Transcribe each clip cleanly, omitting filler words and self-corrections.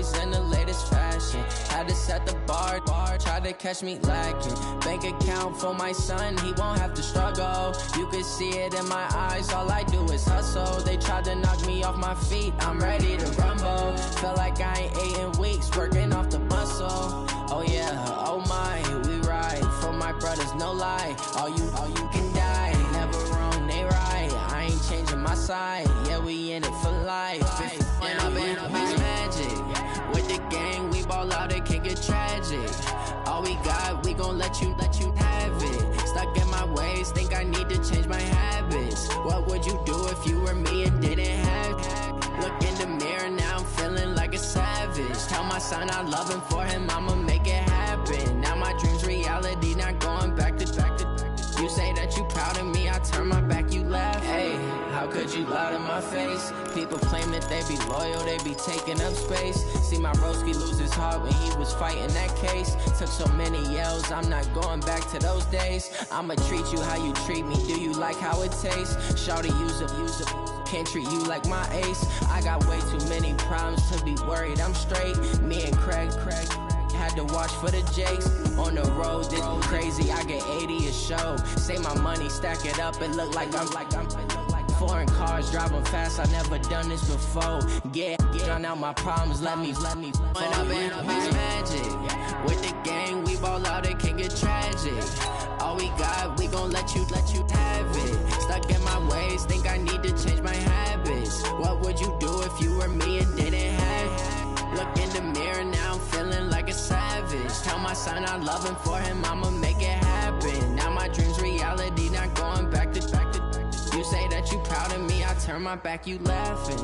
always in the latest fashion. Had to set the bar, try to catch me lacking. Bank account for my son, he won't have to struggle. You can see it in my eyes, all I do is hustle. They tried to knock me off my feet, I'm ready to rumble. Felt like I ain't ate in weeks, working off the muscle. Oh yeah, oh my, we ride for my brothers, no lie. All you can die, never wrong, they right. I ain't changing my side, yeah, we in it for life. And I've been magic. With the gang, we ball out, it can get tragic. All we got, we gon' let you have it. Stuck in my ways, think I need to change my habits. What would you do if you were me and didn't have it? Look in the mirror, now I'm feeling like a savage. Tell my son I love him, for him I'ma make it happen. Now my dream's reality, not going back to. You say that you proud of me, I turn my back, you laugh. Hey, how could you lie to my face? People claim that they be loyal, they be taking up space. See my broski lose his heart when he was fighting that case. Took so many yells, I'm not going back to those days. I'ma treat you how you treat me, do you like how it tastes? Shawty, use up, can't treat you like my ace. I got way too many problems to be worried, I'm straight. Me and Craig had to watch for the Jakes. On the road, this crazy, I get 80 a show. Say my money, stack it up, it look like I'm foreign cars, driving fast, I never done this before. Yeah, drown out my problems, let me When I've been magic. With the gang, we ball out, it can get tragic. All we got, we gon' let you have it. Stuck in my ways, think I need to change my habits. What would you do if you were me and didn't have it? Look in the mirror, now I'm feeling like a savage. Tell my son I love him, for him I'ma make it happen. Now my dream's reality, not going back to. You say that you proud of me, I turn my back, you laughing.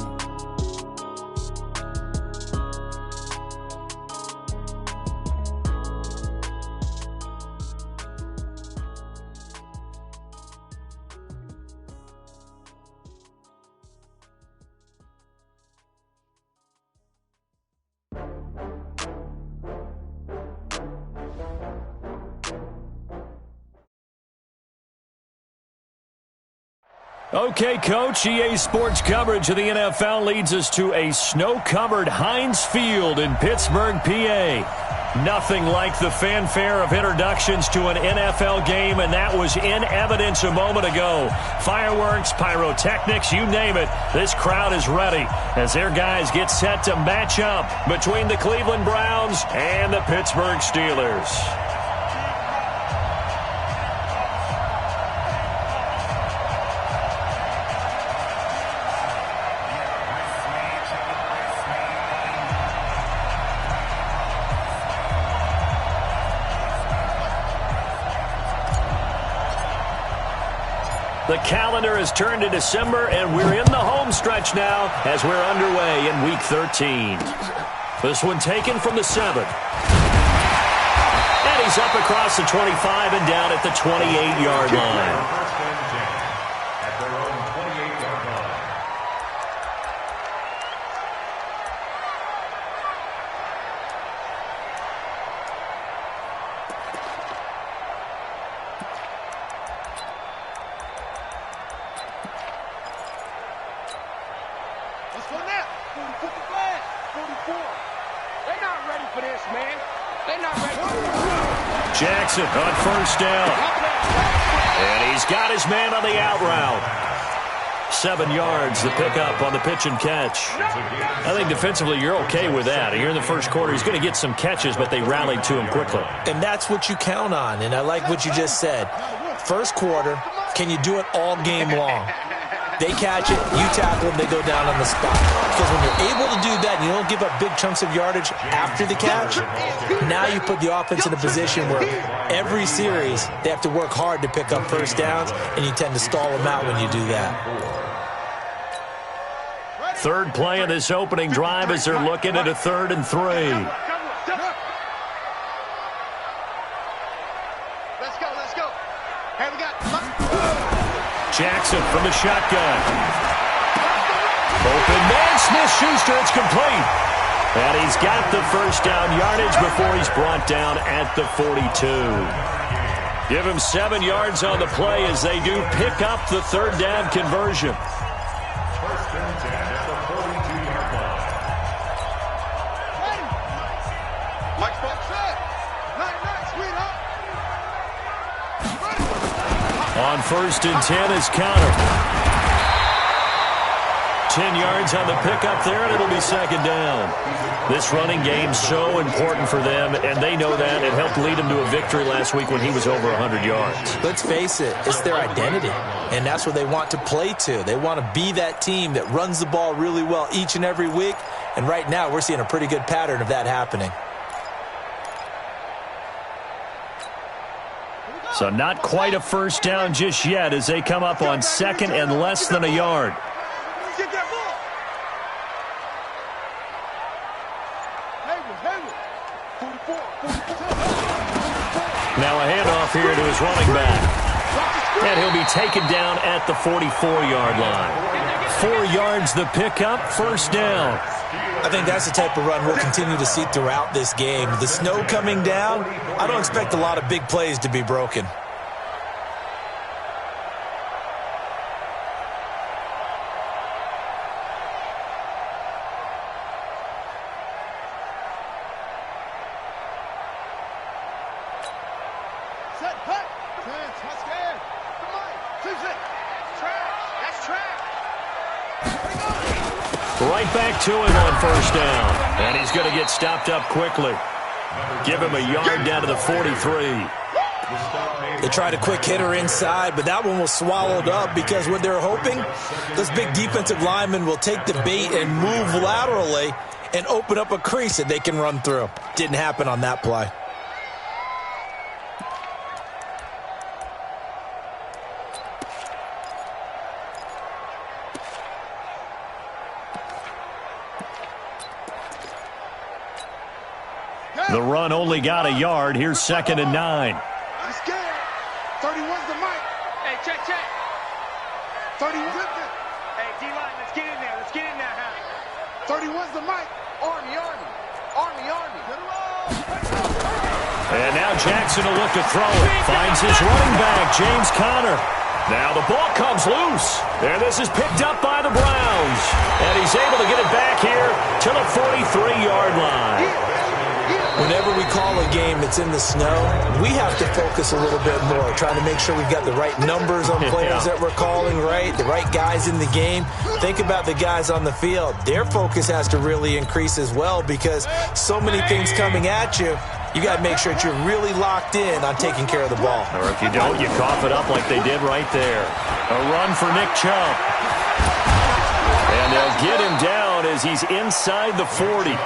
Okay, Coach, EA Sports coverage of the NFL leads us to a snow-covered Heinz Field in Pittsburgh, PA. Nothing like the fanfare of introductions to an NFL game, and that was in evidence a moment ago. Fireworks, pyrotechnics, you name it. This crowd is ready as their guys get set to match up between the Cleveland Browns and the Pittsburgh Steelers. The calendar has turned to December, and we're in the home stretch now as we're underway in Week 13. This one taken from the 7. And he's up across the 25 and down at the 28-yard line. Jackson on first down. And he's got his man on the out route. 7 yards, the pickup on the pitch and catch. I think defensively you're okay with that. Here in the first quarter, he's going to get some catches, but they rallied to him quickly. And that's what you count on, and I like what you just said. First quarter, can you do it all game long? They catch it, you tackle them, they go down on the spot. Because when you're able to do that, you don't give up big chunks of yardage after the catch, now you put the offense in a position where every series they have to work hard to pick up first downs, and you tend to stall them out when you do that. Third play of this opening drive as they're looking at a 3rd and 3. Let's go. Hey, we got Jackson from the shotgun. Open man, Smith-Schuster, it's complete. And he's got the first down yardage before he's brought down at the 42. Give him 7 yards on the play as they do pick up the 3rd down conversion. First and 10 at the 42-yard line. On 1st and 10 is Connor. 10 yards on the pickup there, and it'll be 2nd down. This running game's so important for them, and they know that. It helped lead them to a victory last week when he was over 100 yards. Let's face it, it's their identity, and that's what they want to play to. They want to be that team that runs the ball really well each and every week, and right now we're seeing a pretty good pattern of that happening. So not quite a 1st down just yet as they come up on 2nd and less than a yard. Get that ball. Now a handoff here to his running back. And he'll be taken down at the 44-yard line. 4 yards the pickup, 1st down. I think that's the type of run we'll continue to see throughout this game. The snow coming down, I don't expect a lot of big plays to be broken. Right back to him on 1st down. And he's going to get stopped up quickly. Give him a yard down to the 43. They tried a quick hitter inside, but that one was swallowed up because what they're hoping, those big defensive linemen will take the bait and move laterally and open up a crease that they can run through. Didn't happen on that play. The run only got a yard. Here's 2nd and 9. He's scared. 31's the mic. Hey, check. 31's it. Hey, D-line, let's get in there. Let's get in there, huh? 31's the mic. Army. And now Jackson will look to throw it. Finds his running back, James Conner. Now the ball comes loose. And this is picked up by the Browns. And he's able to get it back here to the 43-yard line. Whenever we call a game that's in the snow, we have to focus a little bit more, trying to make sure we've got the right numbers on players that we're calling, right? The right guys in the game. Think about the guys on the field. Their focus has to really increase as well because so many things coming at you. You got to make sure that you're really locked in on taking care of the ball. Or if you don't, you cough it up like they did right there. A run for Nick Chubb. And they'll get him down as he's inside the 40.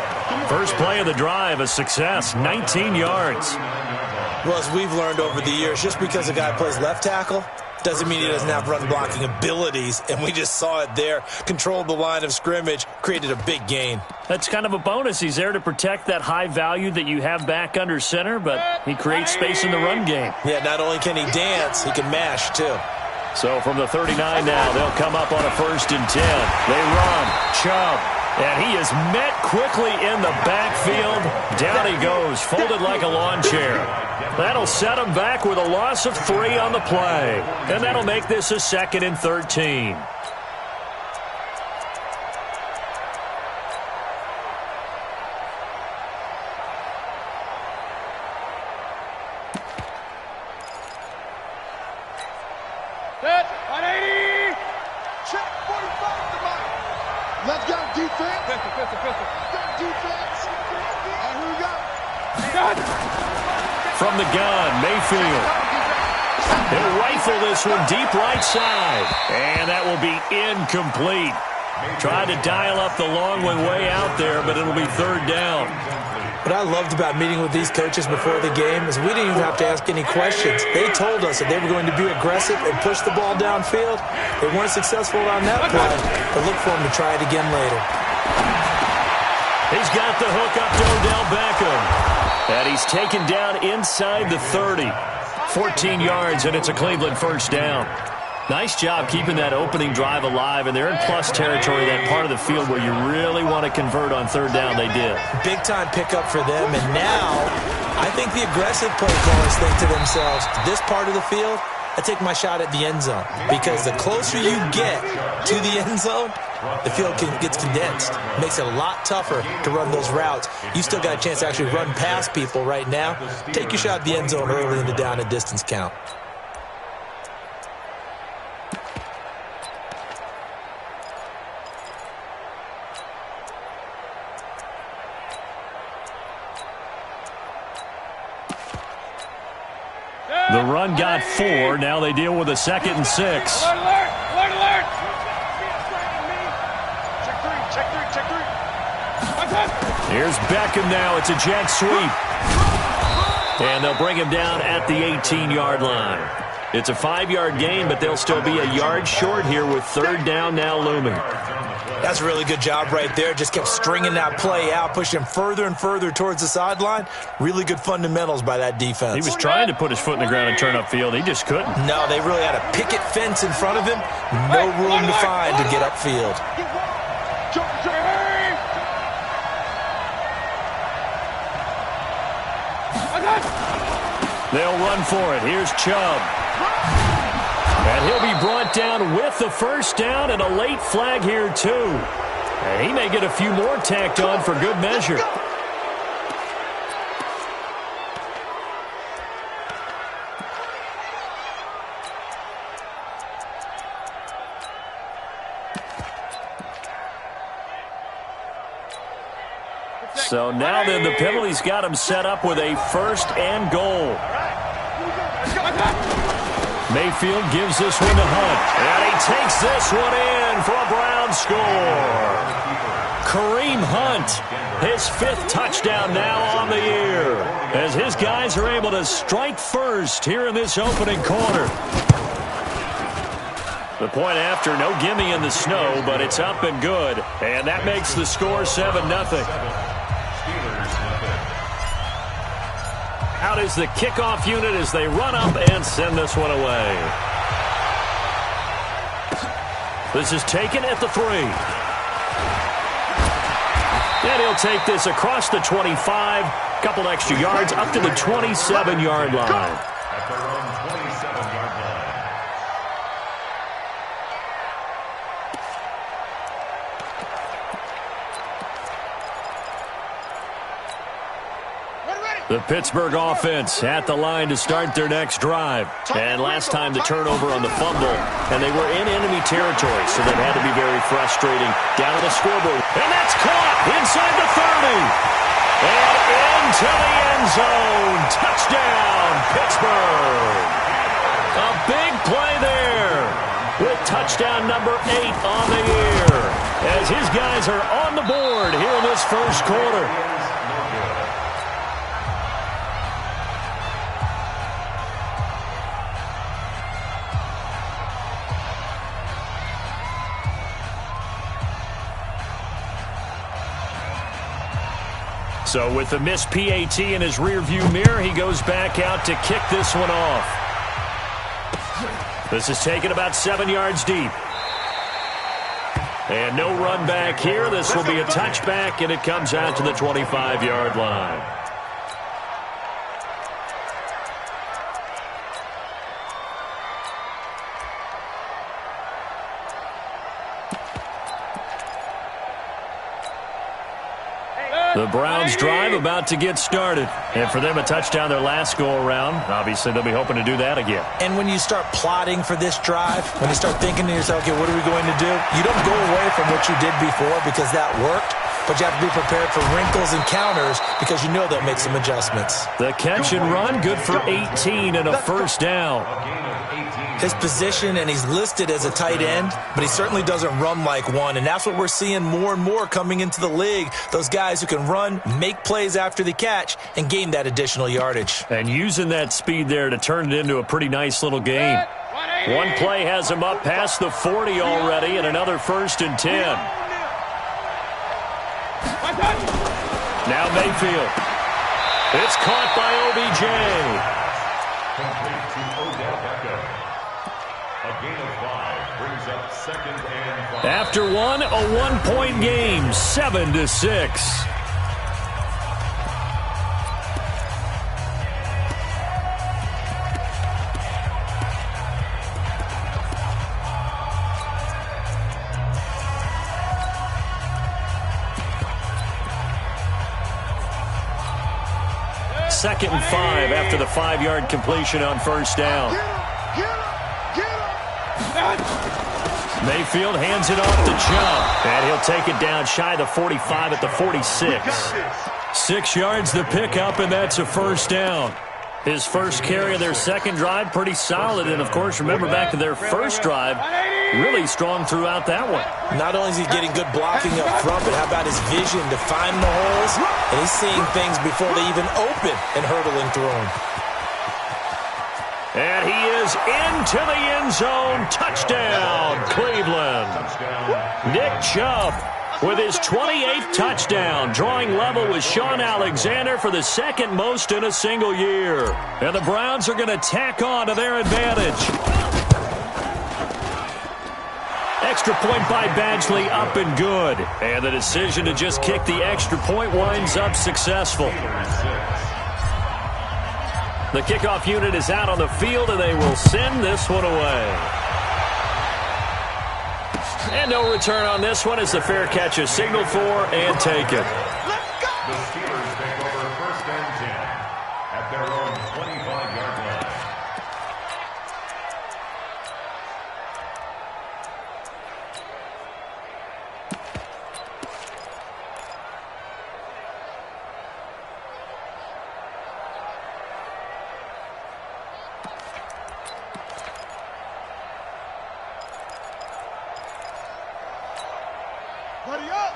First play of the drive, a success, 19 yards. Well, as we've learned over the years, just because a guy plays left tackle doesn't mean he doesn't have run-blocking abilities, and we just saw it there. Controlled the line of scrimmage, created a big gain. That's kind of a bonus. He's there to protect that high value that you have back under center, but he creates space in the run game. Yeah, not only can he dance, he can mash, too. So from the 39 now, they'll come up on a 1st and 10. They run. Chubb. And he is met quickly in the backfield. Down he goes, folded like a lawn chair. That'll set him back with a loss of 3 on the play. And that'll make this a 2nd and 13. Set, 180. Check, 45 to Mike. Let's go, defense. Pistol. Go, defense. And who we got? From the gun, Mayfield. He'll rifle this one deep right side. And that will be incomplete. Tried to dial up the long way out there, but it'll be 3rd down. What I loved about meeting with these coaches before the game is we didn't even have to ask any questions. They told us that they were going to be aggressive and push the ball downfield. They weren't successful on that play, but look for them to try it again later. He's got the hook up to Odell Beckham. And he's taken down inside the 30. 14 yards, and it's a Cleveland 1st down. Nice job keeping that opening drive alive, and they're in plus territory, that part of the field where you really want to convert on 3rd down. They did. Big-time pickup for them, and now I think the aggressive play callers think to themselves, this part of the field, I take my shot at the end zone, because the closer you get to the end zone, the field gets condensed. It makes it a lot tougher to run those routes. You still got a chance to actually run past people right now. Take your shot at the end zone early in the down and distance count. The run got 4. Now they deal with a 2nd and 6. Alert, alert, alert, alert. Check three. Here's Beckham now. It's a jet sweep. And they'll bring him down at the 18-yard line. It's a 5-yard gain, but they'll still be a yard short here with 3rd down now looming. That's a really good job right there. Just kept stringing that play out, pushing him further and further towards the sideline. Really good fundamentals by that defense. He was trying to put his foot in the ground and turn upfield. He just couldn't. No, they really had a picket fence in front of him. No room to find to get upfield. They'll run for it. Here's Chubb. And he'll be brought down with the 1st down and a late flag here, too. And he may get a few more tacked on for good measure. So now then the penalty's got him set up with a 1st and goal. Mayfield gives this one to Hunt. And he takes this one in for a Brown score. Kareem Hunt, his 5th touchdown now on the year, as his guys are able to strike first here in this opening quarter. The point after, no gimme in the snow, but it's up and good. And that makes the score 7-0. Out is the kickoff unit as they run up and send this one away. This is taken at the 3. And he'll take this across the 25. Couple extra yards up to the 27-yard line. The Pittsburgh offense at the line to start their next drive. And last time the turnover on the fumble, and they were in enemy territory, so that had to be very frustrating. Down to the scoreboard, and that's caught inside the 30. And into the end zone. Touchdown, Pittsburgh. A big play there with touchdown number 8 on the year, as his guys are on the board here in this first quarter. So with the missed PAT in his rearview mirror, he goes back out to kick this one off. This is taken about 7 yards deep. And no run back here. This will be a touchback, and it comes out to the 25-yard line. The Browns drive about to get started. And for them, a touchdown their last go-around. Obviously, they'll be hoping to do that again. And when you start plotting for this drive, when you start thinking to yourself, okay, what are we going to do? You don't go away from what you did before because that worked. But you have to be prepared for wrinkles and counters because you know they'll make some adjustments. The catch and run, good for 18 and a 1st down. His position, and he's listed as a tight end, but he certainly doesn't run like one. And that's what we're seeing more and more coming into the league. Those guys who can run, make plays after the catch, and gain that additional yardage. And using that speed there to turn it into a pretty nice little gain. One play has him up past the 40 already, and another 1st and 10. Now Mayfield. It's caught by OBJ. After one, a 1-point game, 7-6. Second and 5 after the 5-yard completion on 1st down. Mayfield hands it off to Chubb, and he'll take it down shy of the 45 at the 46. 6 yards the pickup, and that's a 1st down. His first carry of their second drive, pretty solid. And, of course, remember back to their first drive, really strong throughout that one. Not only is he getting good blocking up front, but how about his vision to find the holes? And he's seeing things before they even open and hurdling through them. And he is into the end zone. Touchdown, Cleveland. Nick Chubb with his 28th touchdown, drawing level with Sean Alexander for the second most in a single year. And the Browns are going to tack on to their advantage. Extra point by Badgley, up and good. And the decision to just kick the extra point winds up successful. The kickoff unit is out on the field, and they will send this one away. And no return on this one as the fair catch is signaled for and taken. Let's go! The Steelers take over first and 10 at their own 25-yard line.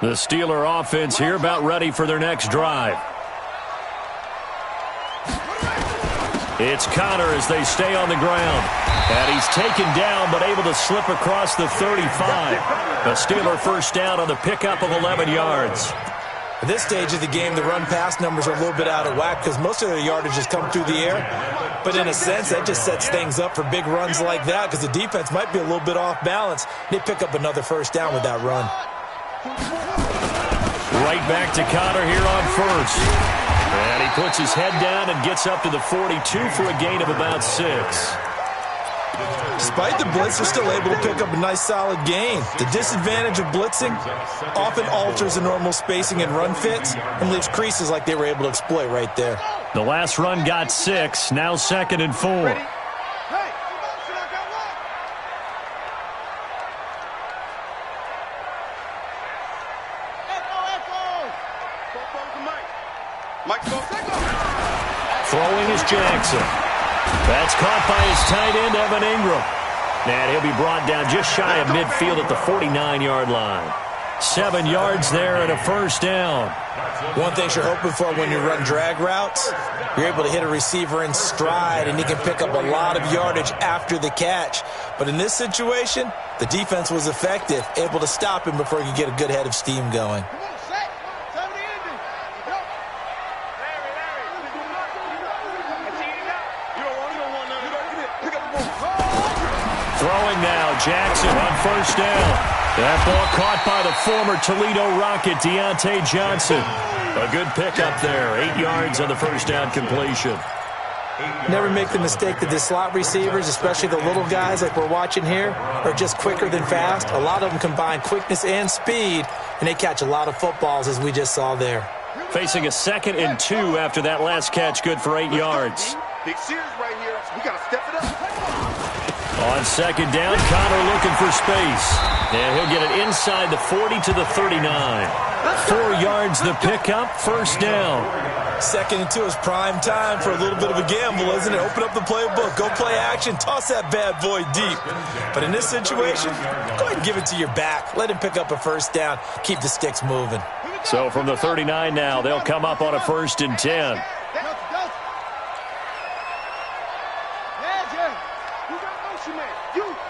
The Steeler offense here about ready for their next drive. It's Connor as they stay on the ground. And he's taken down but able to slip across the 35. A Steeler first down on the pickup of 11 yards. At this stage of the game, the run-pass numbers are a little bit out of whack because most of their yardage has come through the air. But in a sense, that just sets things up for big runs like that because the defense might be a little bit off balance. They pick up another first down with that run. Right back to Connor here on first. And he puts his head down and gets up to the 42 for a gain of about 6. Despite the blitz, they're still able to pick up a nice solid gain. The disadvantage of blitzing often alters the normal spacing and run fits and leaves creases like they were able to exploit right there. The last run got 6, now 2nd and 4. Throwing is Jackson. That's caught by his tight end, Evan Ingram. And he'll be brought down just shy of midfield at the 49-yard line. 7 yards there and a first down. One thing you're hoping for when you run drag routes, you're able to hit a receiver in stride, and he can pick up a lot of yardage after the catch. But in this situation, the defense was effective, able to stop him before he could get a good head of steam going. Throwing now, Jackson on first down. That ball caught by the former Toledo Rocket, Deontay Johnson. A good pickup there, 8 yards on the first down completion. Never make the mistake that the slot receivers, especially the little guys like we're watching here, are just quicker than fast. A lot of them combine quickness and speed, and they catch a lot of footballs, as we just saw there. Facing a 2nd and 2 after that last catch, good for 8 yards. Big series right here. We got to step it up. On second down, Connor looking for space. And he'll get it inside the 40 to the 39. 4 yards the pickup, first down. 2nd and 2 is prime time for a little bit of a gamble, isn't it? Open up the playbook, go play action, toss that bad boy deep. But in this situation, go ahead and give it to your back. Let him pick up a first down. Keep the sticks moving. So from the 39 now, they'll come up on a 1st and 10.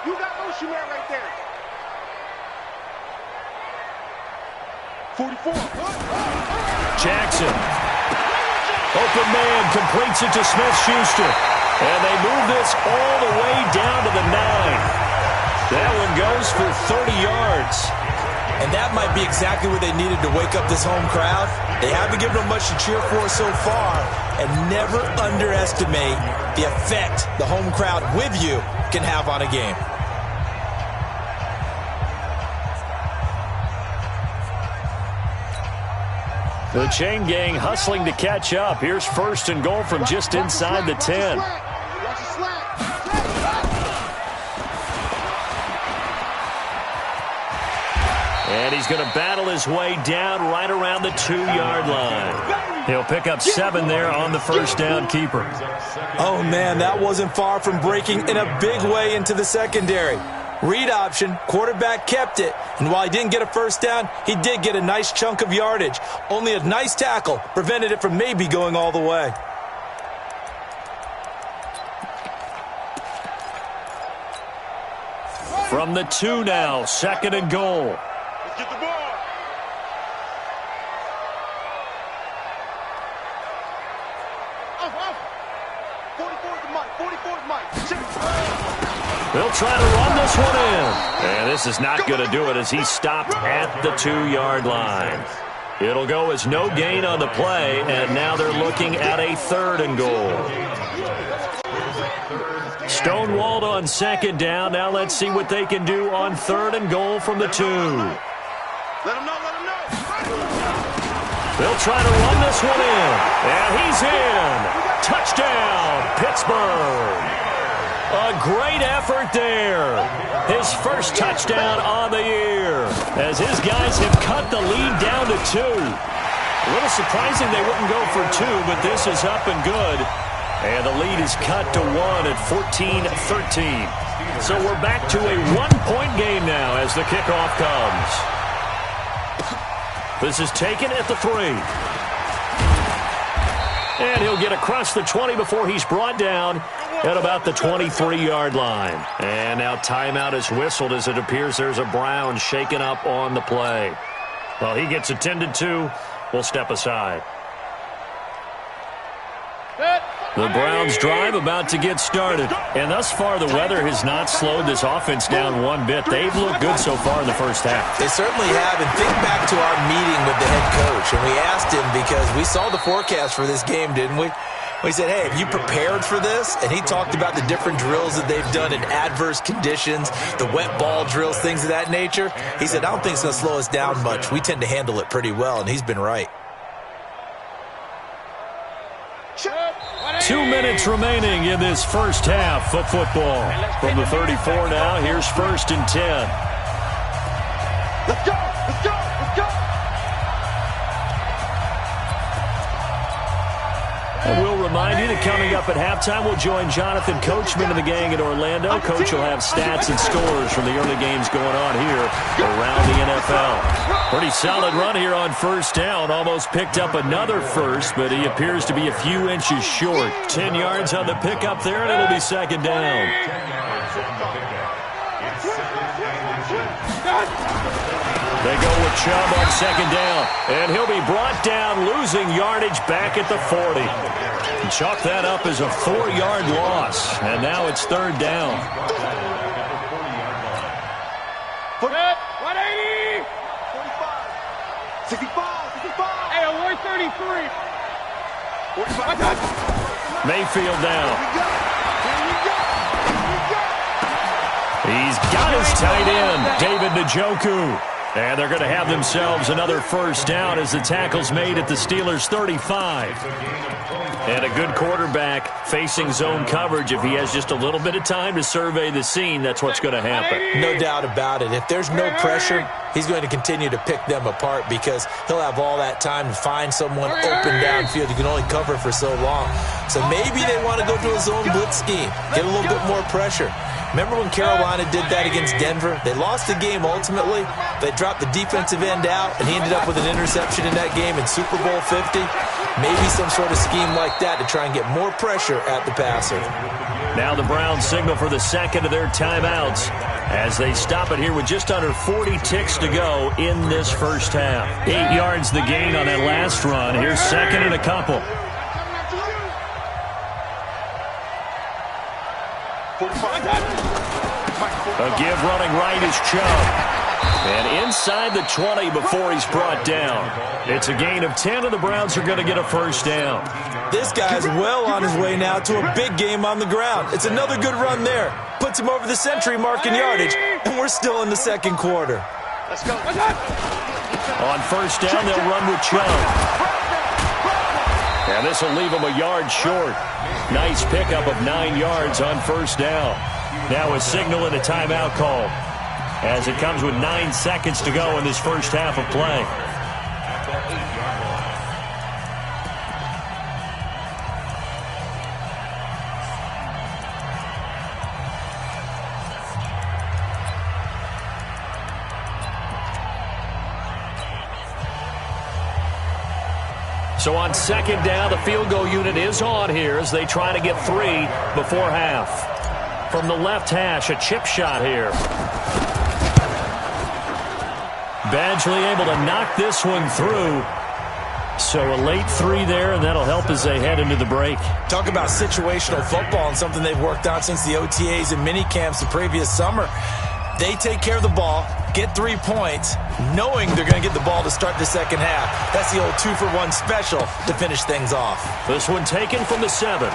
You got motion man right there. 44. Jackson. Open man completes it to Smith-Schuster. And they move this all the way down to the 9. That one goes for 30 yards. And that might be exactly what they needed to wake up this home crowd. They haven't given them much to cheer for so far. And never underestimate the effect the home crowd with you can have on a game. The chain gang hustling to catch up. Here's 1st and goal from just inside the 10. And he's going to battle his way down right around the 2-yard line. He'll pick up 7 there on the first down keeper. Oh, man, that wasn't far from breaking in a big way into the secondary. Read option, quarterback kept it, and while he didn't get a first down, he did get a nice chunk of yardage. Only a nice tackle prevented it from maybe going all the way. From the 2 now, 2nd and goal. Let's get the ball. They'll try to run this one in. And this is not going to do it as he stopped at the 2-yard line. It'll go as no gain on the play, and now they're looking at a 3rd and goal. Stonewalled on 2nd down. Now let's see what they can do on 3rd and goal from the 2. Let him know, let him know. They'll try to run this one in. And he's in. Touchdown, Pittsburgh. A great effort there. His first touchdown on the year as his guys have cut the lead down to 2. A little surprising they wouldn't go for 2, but this is up and good. And the lead is cut to 1 at 14-13. So we're back to a 1-point game now as the kickoff comes. This is taken at the 3. And he'll get across the 20 before he's brought down at about the 23-yard line. And now timeout is whistled as it appears there's a Brown shaken up on the play. Well, he gets attended to. We'll step aside. The Browns drive about to get started. And thus far, the weather has not slowed this offense down one bit. They've looked good so far in the first half. They certainly have. And think back to our meeting with the head coach. And we asked him because we saw the forecast for this game, didn't we? We said, hey, have you prepared for this? And he talked about the different drills that they've done in adverse conditions, the wet ball drills, things of that nature. He said, I don't think it's going to slow us down much. We tend to handle it pretty well, and he's been right. 2 minutes remaining in this first half of football. From the 34 now, here's 1st and 10. Let's go! Let's go! Let's go! And we'll remind you that coming up at halftime, we'll join Jonathan Coachman and the gang at Orlando. Coach will have stats and scores from the early games going on here around the NFL. Pretty solid run here on 1st down. Almost picked up another first, but he appears to be a few inches short. 10 yards on the pickup there, and it'll be 2nd down. They go with Chubb on 2nd down, and he'll be brought down, losing yardage back at the 40. And chalk that up as a 4-yard loss, and now it's 3rd down. 180! 45! 65! Hey, 133! 45! Mayfield down. Here we go! He's got his tight end, David Njoku. And they're going to have themselves another 1st down as the tackle's made at the Steelers' 35. And a good quarterback facing zone coverage. If he has just a little bit of time to survey the scene, that's what's going to happen. No doubt about it. If there's no pressure, he's going to continue to pick them apart because he'll have all that time to find someone open downfield. You can only cover for so long. So maybe they want to go to a zone blitz scheme, get a little bit more pressure. Remember when Carolina did that against Denver? They lost the game ultimately. They dropped the defensive end out, and he ended up with an interception in that game in Super Bowl 50. Maybe some sort of scheme like that to try and get more pressure at the passer. Now the Browns signal for the 2nd of their timeouts as they stop it here with just under 40 ticks to go in this first half. 8 yards the gain on that last run. Here's 2nd and a couple. A give running right is Chubb. And inside the 20 before he's brought down. It's a gain of 10, and the Browns are going to get a 1st down. This guy's well on his way now to a big game on the ground. It's another good run there. Puts him over the century mark in yardage, and we're still in the 2nd quarter. Let's go. On 1st down, they'll run with Chubb. And this will leave him a yard short. Nice pickup of 9 yards on 1st down. Now a signal and a timeout call as it comes with 9 seconds to go in this first half of play. So on second down, the field goal unit is on here as they try to get 3 before half. From the left hash, a chip shot here. Badgley able to knock this one through. So a late 3 there, and that'll help as they head into the break. Talk about situational football and something they've worked on since the OTAs and mini camps the previous summer. They take care of the ball, get 3 points, knowing they're going to get the ball to start the second half. That's the old 2-for-1 special to finish things off. This one taken from the 7.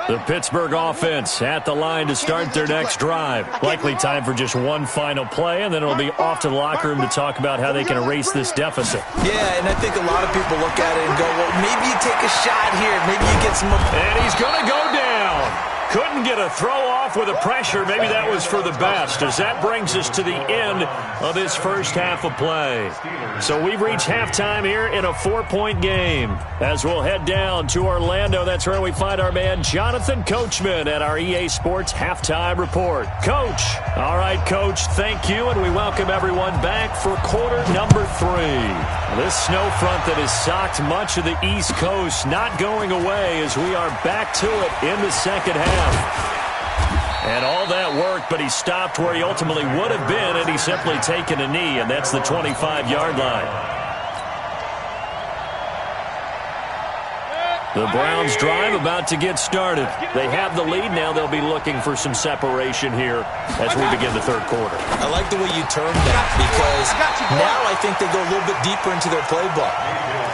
The Pittsburgh offense at the line to start their next drive. Likely time for just one final play, and then it'll be off to the locker room to talk about how they can erase this deficit. Yeah, and I think a lot of people look at it and go, well, maybe you take a shot here. Maybe you get some... And he's going to go down. Couldn't get a throw off with the pressure. Maybe that was for the best, as that brings us to the end of this first half of play. So we've reached halftime here in a 4-point game. As we'll head down to Orlando, that's where we find our man Jonathan Coachman at our EA Sports Halftime Report. Coach. All right, Coach, thank you, and we welcome everyone back for quarter number 3. This snow front that has socked much of the East Coast not going away as we are back to it in the second half. And all that work, but he stopped where he ultimately would have been had he simply taken a knee, and that's the 25-yard line. The Browns drive about to get started. They have the lead. Now they'll be looking for some separation here as we begin the third quarter. I like the way you termed that because now I think they go a little bit deeper into their playbook.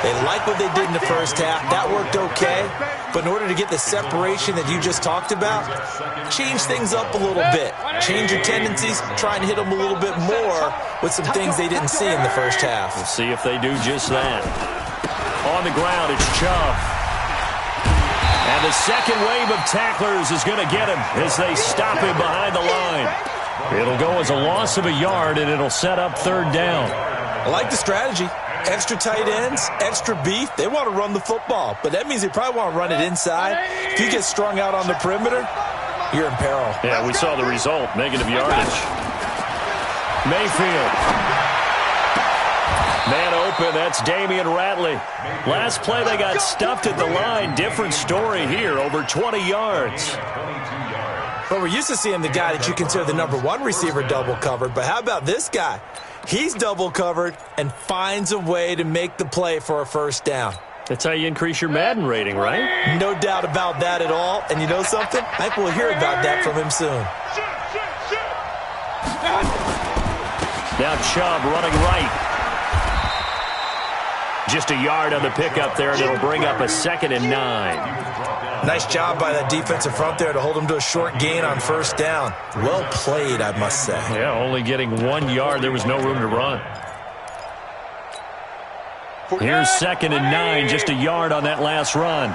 They like what they did in the first half. That worked okay. But in order to get the separation that you just talked about, change things up a little bit. Change your tendencies. Try and hit them a little bit more with some things they didn't see in the first half. We'll see if they do just that. On the ground, it's Chubb. And the second wave of tacklers is going to get him as they stop him behind the line. It'll go as a loss of a yard, and it'll set up third down. I like the strategy. Extra tight ends, extra beef. They want to run the football, but that means they probably want to run it inside. If you get strung out on the perimeter, you're in peril. Yeah, we saw the result. Negative yardage. Mayfield. Man open, that's Damian Ratley. Last play, they got stuffed at the line. Different story here, over 20 yards. Well, we're used to seeing the guy that you consider the number 1 receiver double covered, but how about this guy? He's double covered and finds a way to make the play for a first down. That's how you increase your Madden rating, right? No doubt about that at all. And you know something? I think we'll hear about that from him soon. Now Chubb running right. Just a yard on the pickup there, and it'll bring up a 2nd and 9. Nice job by that defensive front there to hold him to a short gain on first down. Well played, I must say. Yeah, only getting 1 yard. There was no room to run. Here's 2nd and 9, just a yard on that last run.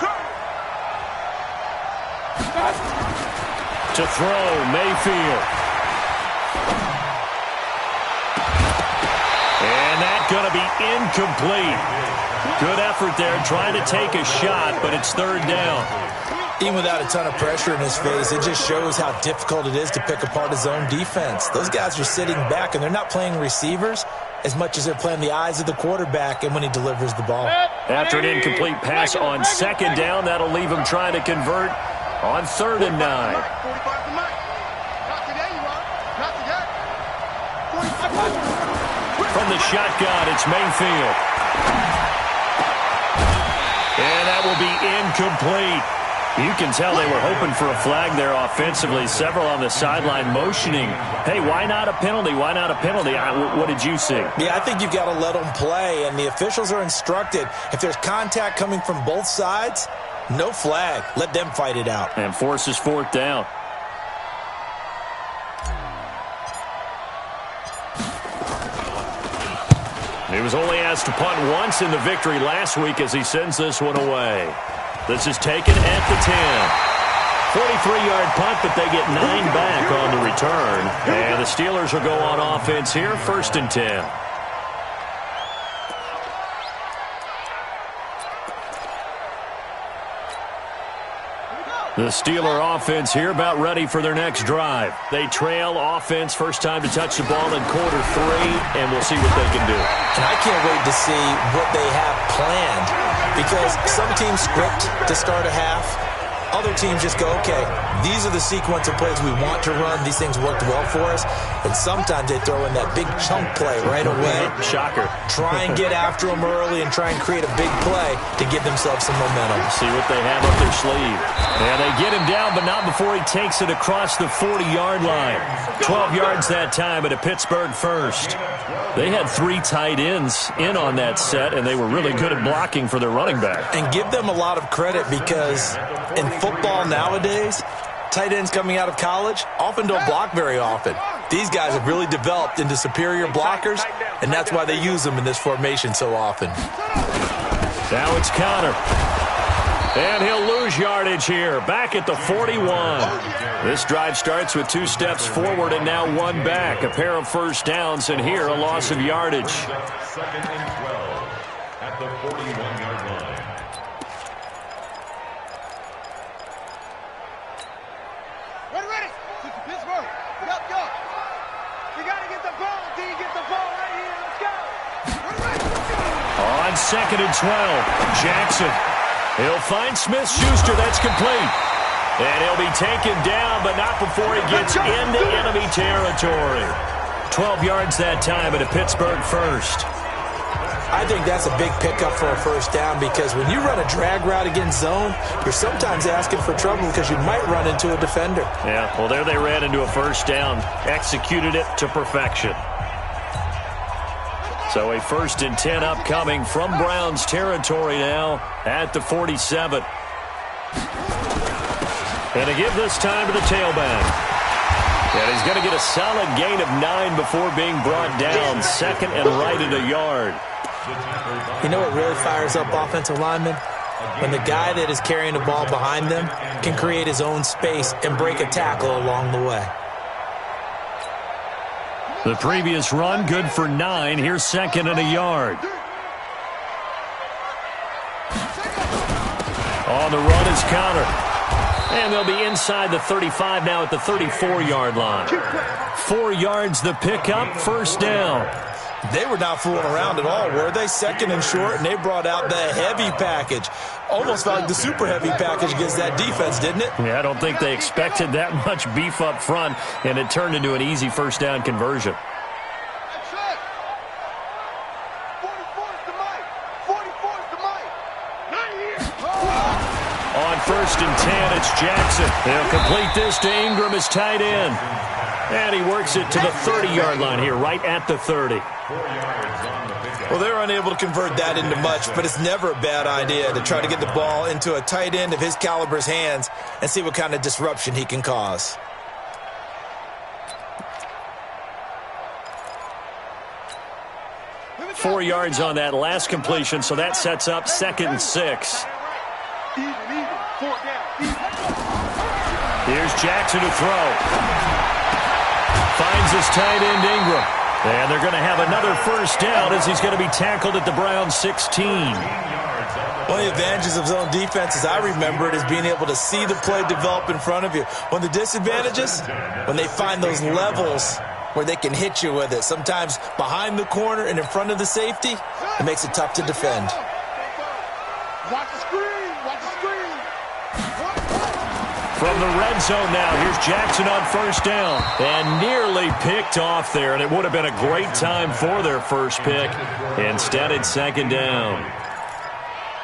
To throw, Mayfield. And that's going to be incomplete. Good effort there, trying to take a shot, but it's third down. Even without a ton of pressure in his face, it just shows how difficult it is to pick apart his own defense. Those guys are sitting back, and they're not playing receivers as much as they're playing the eyes of the quarterback and when he delivers the ball. After an incomplete pass on second down, that'll leave him trying to convert on 3rd and 9. From the shotgun, it's Mayfield. And that will be incomplete. You can tell they were hoping for a flag there offensively. Several on the sideline motioning, hey, why not a penalty? Why not a penalty? What did you see? Yeah, I think you've got to let them play, and the officials are instructed. If there's contact coming from both sides, no flag. Let them fight it out. And forces 4th down. He was only asked to punt once in the victory last week as he sends this one away. This is taken at the 10. 43-yard punt, but they get 9 back on the return. And the Steelers will go on offense here, 1st and 10. The Steeler offense here about ready for their next drive. They trail offense, first time to touch the ball in quarter 3, and we'll see what they can do. And I can't wait to see what they have planned, because some teams script to start a half. Other teams just go, okay, these are the sequence of plays we want to run. These things worked well for us. And sometimes they throw in that big chunk play right away. Shocker. Try and get after them early and try and create a big play to give themselves some momentum. See what they have up their sleeve. And they get him down, but not before he takes it across the 40-yard line. 12 yards that time at a Pittsburgh first. They had 3 tight ends in on that set, and they were really good at blocking for their running back. And give them a lot of credit, because in football nowadays, tight ends coming out of college often don't block very often. These guys have really developed into superior blockers, and that's why they use them in this formation so often. Now it's Connor. And he'll lose yardage here, back at the 41. This drive starts with 2 steps forward and now 1 back. A pair of first downs, and here a loss of yardage. 2nd and 12 at the 41-yard line. Ready. Pittsburgh. Go. You got to get the ball. D, get the ball right here. Let's go. On 2nd and 12, Jackson. He'll find Smith-Schuster. That's complete. And he'll be taken down, but not before he gets into enemy territory. 12 yards that time at a Pittsburgh first. I think that's a big pickup for a first down, because when you run a drag route against zone, you're sometimes asking for trouble because you might run into a defender. Yeah, well, there they ran into a first down. Executed it to perfection. So a 1st and 10 upcoming from Browns territory now at the 47. And to give this time to the tailback. And he's going to get a solid gain of 9 before being brought down. 2nd and right at a yard. You know what really fires up offensive linemen? When the guy that is carrying the ball behind them can create his own space and break a tackle along the way. The previous run, good for 9. Here's 2nd and a yard. On the run is Connor. And they'll be inside the 35 now at the 34-yard line. 4 yards the pickup, first down. They were not fooling around at all, were they? 2nd and short, and they brought out the heavy package. Almost felt like the super heavy package against that defense, didn't it? Yeah, I don't think they expected that much beef up front, and it turned into an easy first down conversion. On 1st and 10, it's Jackson. He'll complete this to Ingram as tight end. And he works it to the 30-yard line here, right at the 30. Well, they were unable to convert that into much, but it's never a bad idea to try to get the ball into a tight end of his caliber's hands and see what kind of disruption he can cause. Four yards on that last completion, so that sets up 2nd and 6. Here's Jackson to throw. Finds his tight end Ingram. And they're going to have another first down as he's going to be tackled at the Browns 16. One of the advantages of zone defense, as I remember it, is being able to see the play develop in front of you. One of the disadvantages, when they find those levels where they can hit you with it, sometimes behind the corner and in front of the safety, it makes it tough to defend. Watch the screen. Watch the screen. From the red zone now, here's Jackson on first down. And nearly picked off there, and it would have been a great time for their first pick. Instead, it's 2nd down.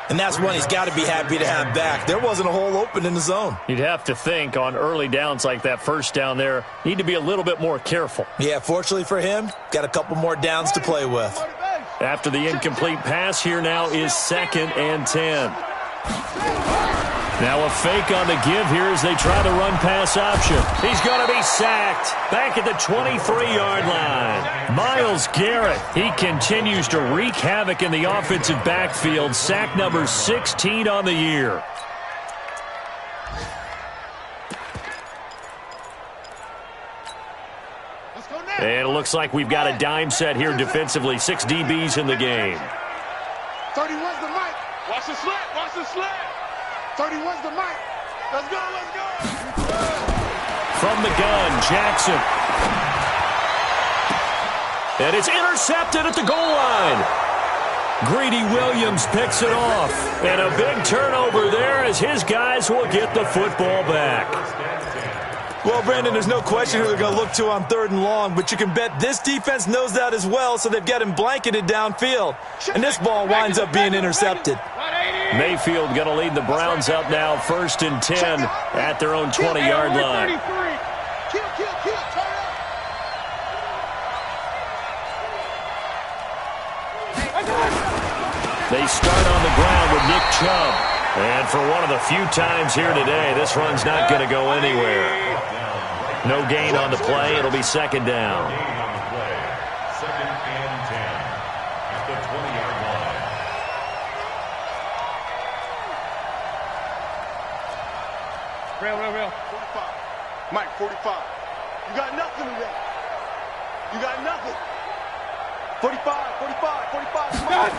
And that's one he's got to be happy to have back. There wasn't a hole open in the zone. You'd have to think on early downs like that first down there, need to be a little bit more careful. Yeah, fortunately for him, got a couple more downs to play with. After the incomplete pass, here now is 2nd and 10. Now a fake on the give here as they try the run-pass option. He's going to be sacked back at the 23-yard line. Myles Garrett, he continues to wreak havoc in the offensive backfield. Sack number 16 on the year. And it looks like we've got a dime set here defensively. 6 DBs in the game. 31's the mic. Watch the slant. Watch the slant. 31's the mic. Let's go, let's go. From the gun, Jackson. And it's intercepted at the goal line. Greedy Williams picks it off. And a big turnover there as his guys will get the football back. Well, Brandon, there's no question who they're going to look to on 3rd and long, but you can bet this defense knows that as well, so they've got him blanketed downfield. And this ball winds up being intercepted. Mayfield going to lead the Browns up now, 1st and 10 at their own 20-yard line. They start on the ground with Nick Chubb. And for one of the few times here today, this run's not going to go anywhere. No gain on the play. It'll be 2nd down. 2nd and 10 at the 20-yard line. Real. 45. Mike, 45. You got nothing today. You got nothing. 45. Come on.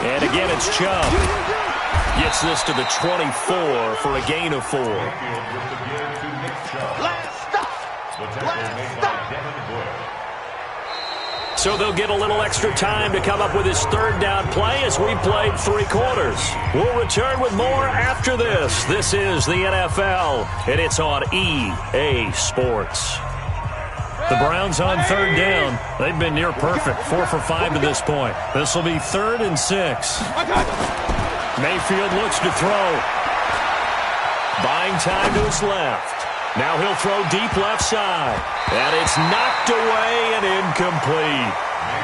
And again, it's Chubb. Gets this to the 24 for a gain of 4. Last stop. So they'll get a little extra time to come up with his 3rd down play as we played 3 quarters. We'll return with more after this. This is the NFL, and it's on EA Sports. The Browns on 3rd down. They've been near perfect, 4 for 5 to this point. This will be 3rd and 6. Mayfield looks to throw. Buying time to his left. Now he'll throw deep left side. And it's knocked away and incomplete.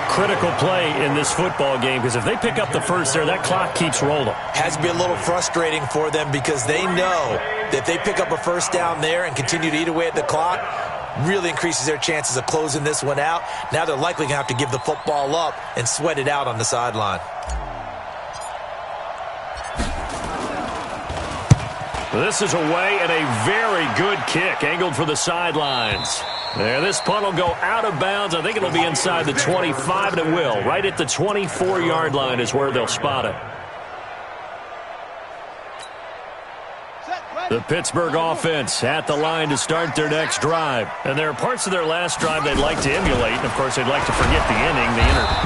Critical play in this football game because if they pick up the first there, that clock keeps rolling. Has to be a little frustrating for them because they know that if they pick up a 1st down there and continue to eat away at the clock, really increases their chances of closing this one out. Now they're likely going to have to give the football up and sweat it out on the sideline. This is away and a very good kick angled for the sidelines. There, this punt will go out of bounds. I think it'll be inside the 25, and it will. Right at the 24-yard line is where they'll spot it. The Pittsburgh offense at the line to start their next drive. And there are parts of their last drive they'd like to emulate. And, of course, they'd like to forget the inning.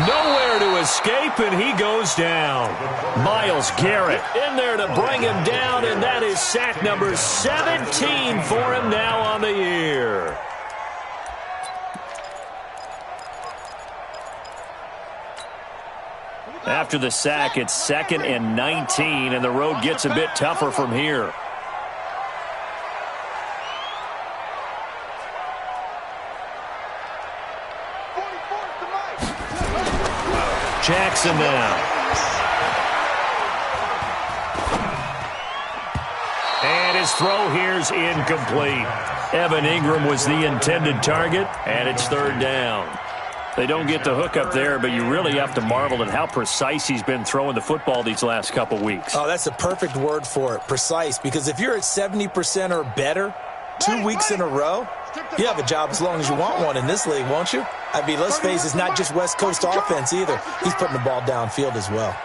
Nowhere to escape, and he goes down. Myles Garrett in there to bring him down, and that is sack number 17 for him now on the year. After the sack, it's 2nd and 19, and the road gets a bit tougher from here. Jackson now. And his throw here's incomplete. Evan Ingram was the intended target, and it's 3rd down. They don't get the hook up there, but you really have to marvel at how precise he's been throwing the football these last couple weeks. Oh, that's a perfect word for it, precise, because if you're at 70% or better 2 weeks in a row, you have a job as long as you want one in this league, won't you? I mean, let's face it, it's not just West Coast offense either. He's putting the ball downfield as well.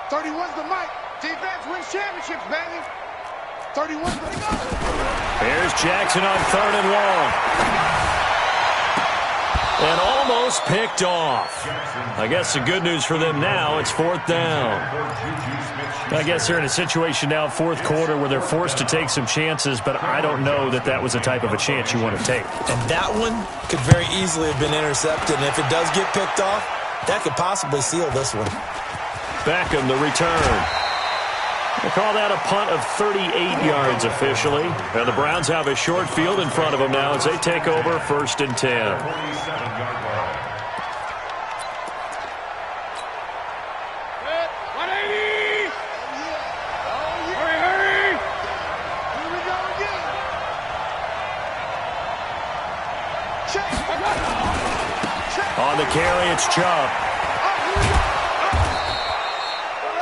"31's the mic. Defense wins championships, baby. 31's the go." Here's Jackson on 3rd and long. And almost picked off. I guess the good news for them now, it's 4th down. I guess they're in a situation now, 4th quarter, where they're forced to take some chances, but I don't know that that was the type of a chance you want to take. And that one could very easily have been intercepted, and if it does get picked off, that could possibly seal this one. Beckham, the return. They call that a punt of 38 yards officially. And the Browns have a short field in front of them now as they take over 1st and 10. 47-yard line. 180! Hurry! Here we go again. Check. On the carry, it's Chubb.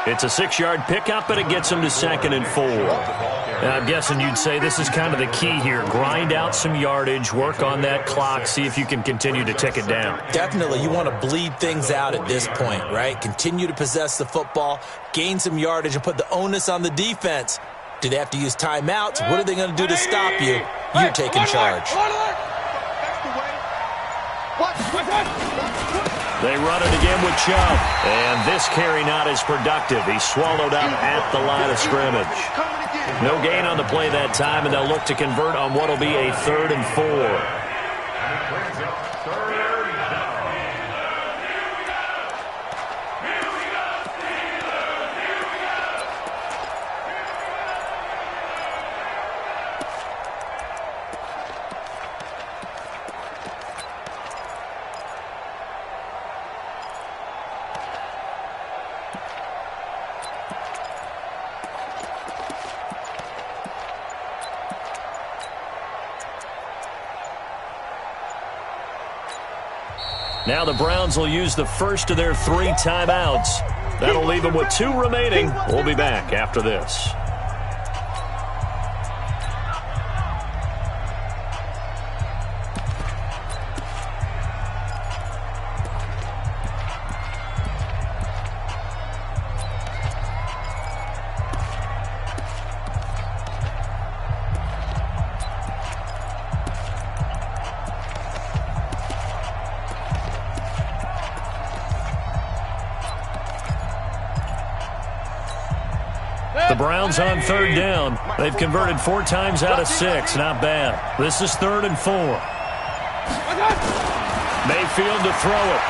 It's a 6-yard pickup, and it gets them to 2nd and 4. And I'm guessing you'd say this is kind of the key here. Grind out some yardage, work on that clock, see if you can continue to tick it down. Definitely. You want to bleed things out at this point, right? Continue to possess the football, gain some yardage, and put the onus on the defense. Do they have to use timeouts? What are they going to do to stop you? You're taking charge. They run it again with Chubb. And this carry not as productive. He's swallowed up at the line of scrimmage. No gain on the play that time, and they'll look to convert on what will be a 3rd and 4. Now the Browns will use the first of their 3 timeouts. That'll leave them with 2 remaining. We'll be back after this. The Browns on 3rd down. They've converted 4 times out of 6. Not bad. This is 3rd and 4. Mayfield to throw it.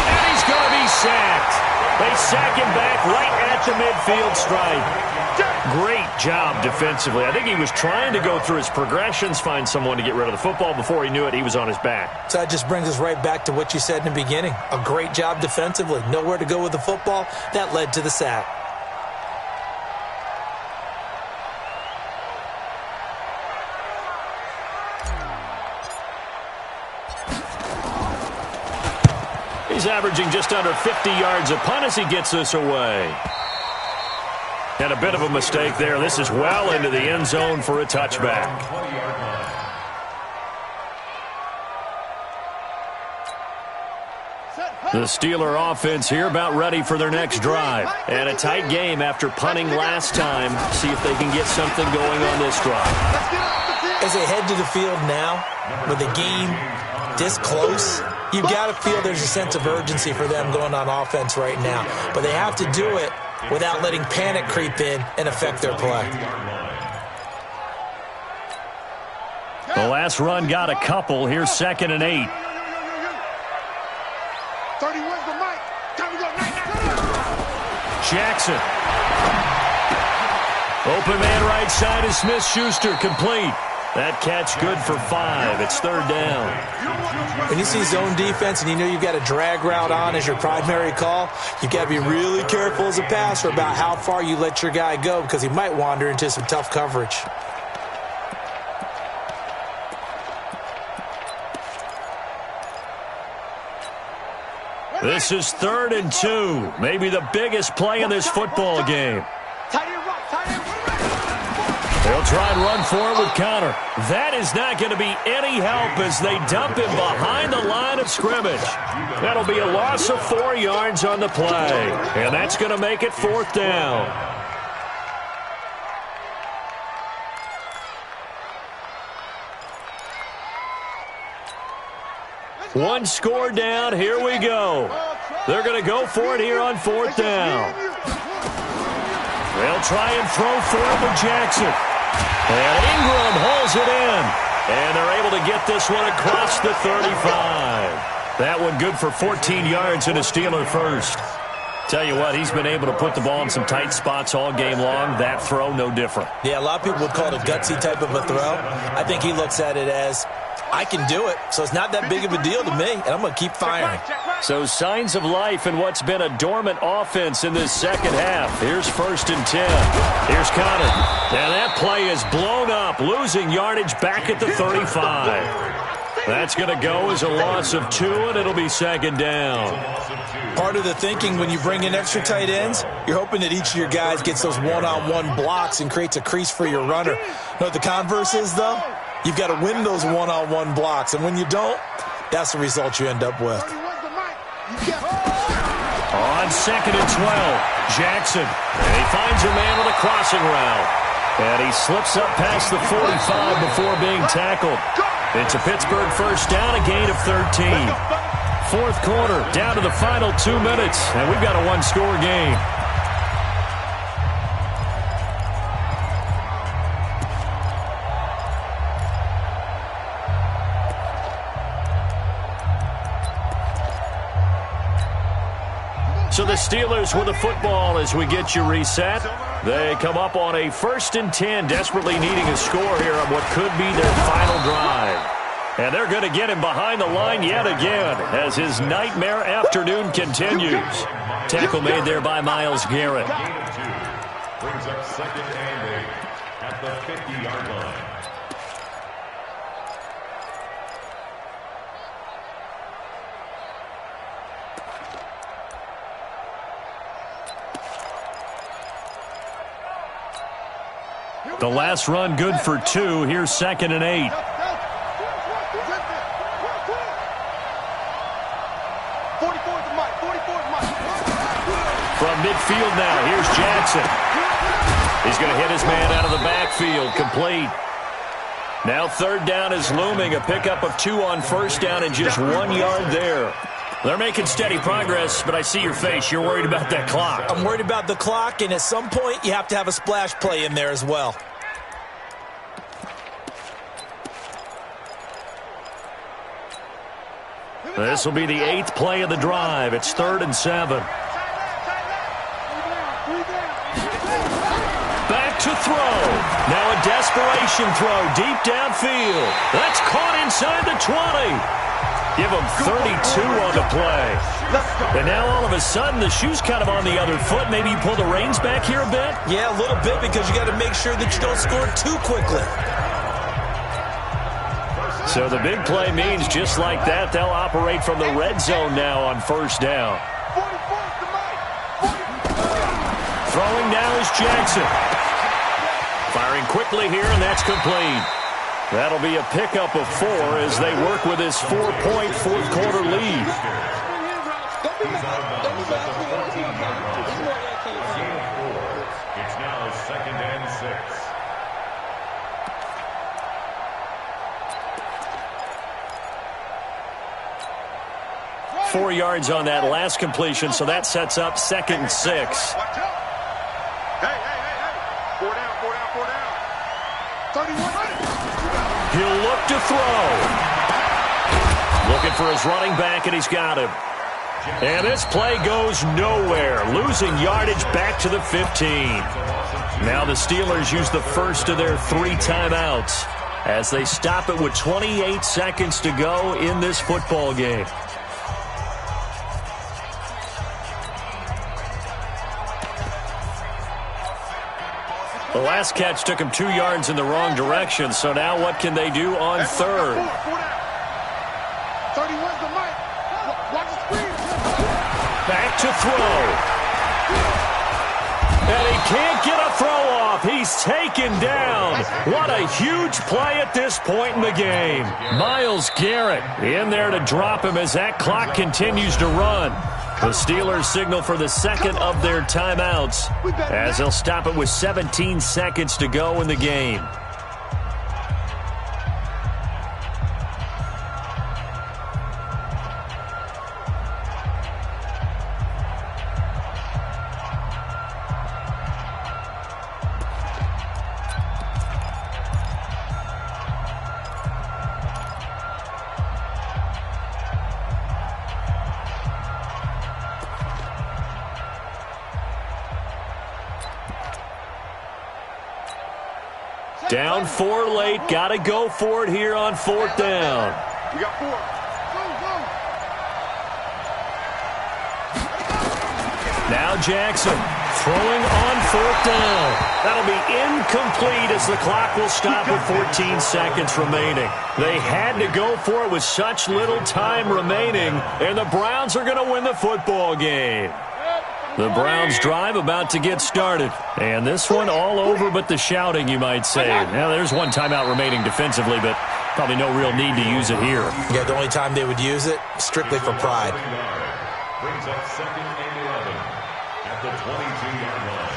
And he's going to be sacked. They sack him back right at the midfield stripe. Great job defensively. I think he was trying to go through his progressions, find someone to get rid of the football. Before he knew it, he was on his back. So that just brings us right back to what you said in the beginning. A great job defensively. Nowhere to go with the football. That led to the sack. He's averaging just under 50 yards a punt as he gets this away. And a bit of a mistake there. This is well into the end zone for a touchback. The Steeler offense here about ready for their next drive. And a tight game after punting last time. See if they can get something going on this drive. As they head to the field now, with the game this close, you've got to feel there's a sense of urgency for them going on offense right now. But they have to do it without letting panic creep in and affect their play. The last run got a couple. Here's 2nd and 8. 31's the mic. Time to go. Jackson. Open man right side is Smith-Schuster, complete. That catch good for 5. It's 3rd down. When you see zone defense and you know you've got a drag route on as your primary call, you've got to be really careful as a passer about how far you let your guy go because he might wander into some tough coverage. This is 3rd and 2. Maybe the biggest play in this football game. They'll try and run for it with Connor. That is not going to be any help as they dump him behind the line of scrimmage. That'll be a loss of 4 yards on the play. And that's going to make it 4th down. One score down. Here we go. They're going to go for it here on 4th down. They'll try and throw for it with Jackson. And Ingram holds it in. And they're able to get this one across the 35. That one good for 14 yards and a Steeler first. Tell you what, he's been able to put the ball in some tight spots all game long. That throw, no different. Yeah, a lot of people would call it a gutsy type of a throw. I think he looks at it as, I can do it, so it's not that big of a deal to me, and I'm going to keep firing. So signs of life in what's been a dormant offense in this second half. Here's 1st and 10. Here's Connor. And that play is blown up, losing yardage back at the 35. That's going to go as a loss of 2, and it'll be second down. Part of the thinking when you bring in extra tight ends, you're hoping that each of your guys gets those one-on-one blocks and creates a crease for your runner. You know what the converse is, though? You've got to win those one-on-one blocks, and when you don't, that's the result you end up with. On 2nd and 12, Jackson. And he finds a man on a crossing route. And he slips up past the 45 before being tackled. It's a Pittsburgh first down, a gain of 13. Fourth quarter, down to the final 2 minutes, and we've got a one-score game. So the Steelers with the football as we get you reset. They come up on a 1st and 10, desperately needing a score here on what could be their final drive. And they're going to get him behind the line yet again as his nightmare afternoon continues. Tackle made there by Myles Garrett. Brings up 2nd and 8 at the 50-yard line. The last run good for 2. Here's 2nd and 8. From midfield now, here's Jackson. He's going to hit his man out of the backfield, complete. Now 3rd down is looming, a pickup of 2 on 1st down and just 1 yard there. They're making steady progress, but I see your face. You're worried about that clock. I'm worried about the clock, and at some point, you have to have a splash play in there as well. This will be the 8th play of the drive. It's 3rd and 7. Back to throw. Now a desperation throw deep downfield. That's caught inside the 20. Give him 32 on the play. And now all of a sudden the shoe's kind of on the other foot. Maybe you pull the reins back here a bit? Yeah, a little bit because you got to make sure that you don't score too quickly. So the big play means just like that, they'll operate from the red zone now on 1st down. Throwing now is Jackson. Firing quickly here, and that's complete. That'll be a pickup of 4 as they work with his 4-point fourth quarter lead. It's now 2nd and 6. 4 yards on that last completion, so that sets up 2nd and 6. Hey. 4 down. 31. He'll look to throw. Looking for his running back, and he's got him. And this play goes nowhere, losing yardage back to the 15. Now the Steelers use the first of their 3 timeouts as they stop it with 28 seconds to go in this football game. The last catch took him 2 yards in the wrong direction, so now what can they do on 3rd? 31's the mic. Watch the screen. Back to throw. And he can't get a throw off. He's taken down. What a huge play at this point in the game. Myles Garrett in there to drop him as that clock continues to run. The Steelers signal for the 2nd of their timeouts as they'll stop it with 17 seconds to go in the game. Down 4 late. Got to go for it here on 4th down. We got 4. Now Jackson throwing on 4th down. That'll be incomplete as the clock will stop with 14 seconds remaining. They had to go for it with such little time remaining, and the Browns are going to win the football game. The Browns drive about to get started. And this one all over but the shouting, you might say. Now, there's one timeout remaining defensively, but probably no real need to use it here. Yeah, the only time they would use it, strictly for pride. Brings up 2nd and 11 at the 22-yard line.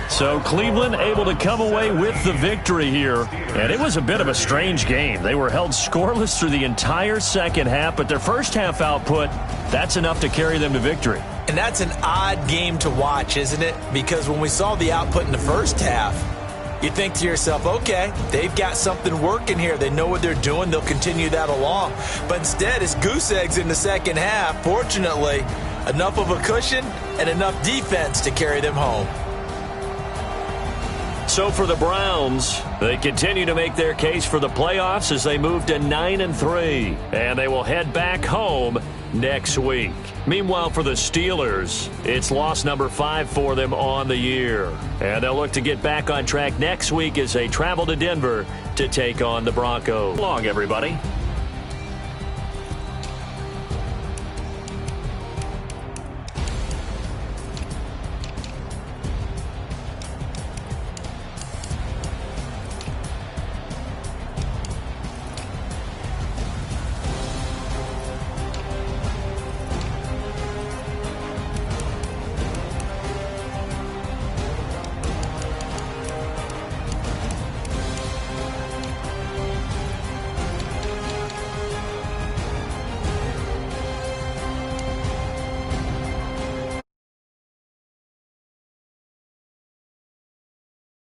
So Cleveland able to come away with the victory here. And it was a bit of a strange game. They were held scoreless through the entire second half, but their first half output, that's enough to carry them to victory. And that's an odd game to watch, isn't it? Because when we saw the output in the first half, you think to yourself, okay, they've got something working here. They know what they're doing. They'll continue that along. But instead, it's goose eggs in the second half. Fortunately, enough of a cushion and enough defense to carry them home. So for the Browns, they continue to make their case for the playoffs as they move to 9-3, and they will head back home next week. Meanwhile, for the Steelers, it's loss number 5 for them on the year, and they'll look to get back on track next week as they travel to Denver to take on the Broncos. So long, everybody.